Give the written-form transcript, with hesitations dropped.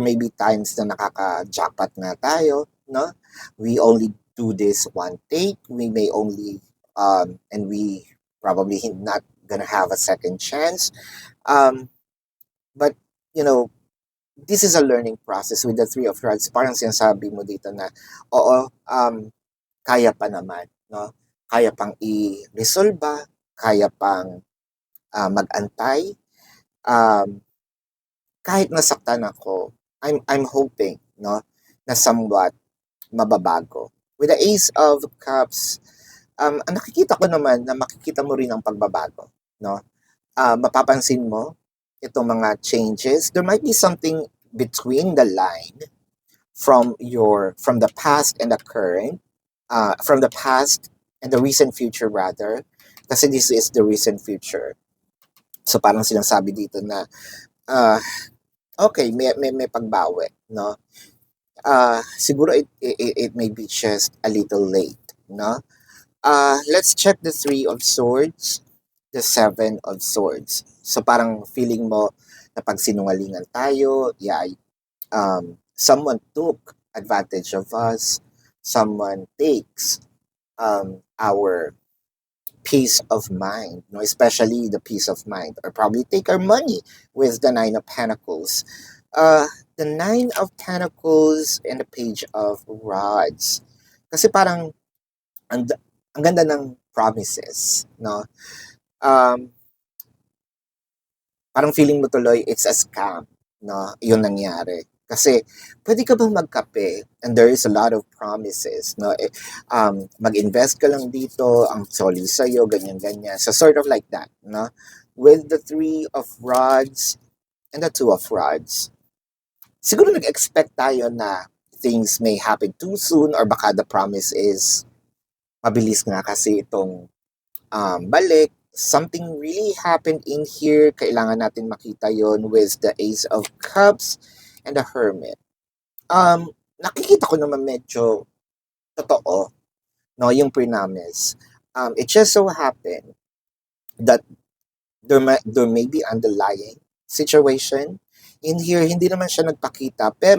maybe times na nakaka-jackpot nga tayo, no? We only do this one take. We may only, and we probably not gonna have a second chance. But, you know, this is a learning process with the three of rods. Parang sinasabi mo dito na, oo, kaya pa naman, no? Kaya pang i-resolba, kaya pang mag-antay. Kahit nasaktan ako, I'm hoping, no, na somewhat mababago. With the Ace of Cups, ang nakikita ko naman na makikita mo rin ang pagbabago, no? Mapapansin mo itong mga changes. There might be something between the line from the past and the current, from the past and the recent future rather, kasi this is the recent future. So parang sinasabi dito na uh, okay, may pagbawi, no? Siguro it may be just a little late, no? Let's check the Three of Swords, the Seven of Swords. So parang feeling mo na pagsinungalingan tayo, yeah, someone took advantage of us, someone takes our peace of mind, no? Especially the peace of mind, or probably take our money with the Nine of Pentacles. The Nine of Pentacles and the Page of Rods. Kasi parang ang, ang ganda ng promises, no? Parang feeling mo tuloy it's a scam, no? Yun nangyari. Kasi pwede ka bang magkape and there is a lot of promises, no? Mag-invest ka lang dito, ang solid sa'yo, ganyan-ganyan. So sort of like that, no? With the Three of Rods and the Two of Rods, siguro nag-expect tayo na things may happen too soon or baka the promise is mabilis nga kasi itong balik. Something really happened in here. Kailangan natin makita yon with the Ace of Cups and the Hermit. Nakikita ko naman medyo totoo, no, yung pre-promise. It just so happened that there may be underlying situation in here. Hindi naman siya nagpakita, pero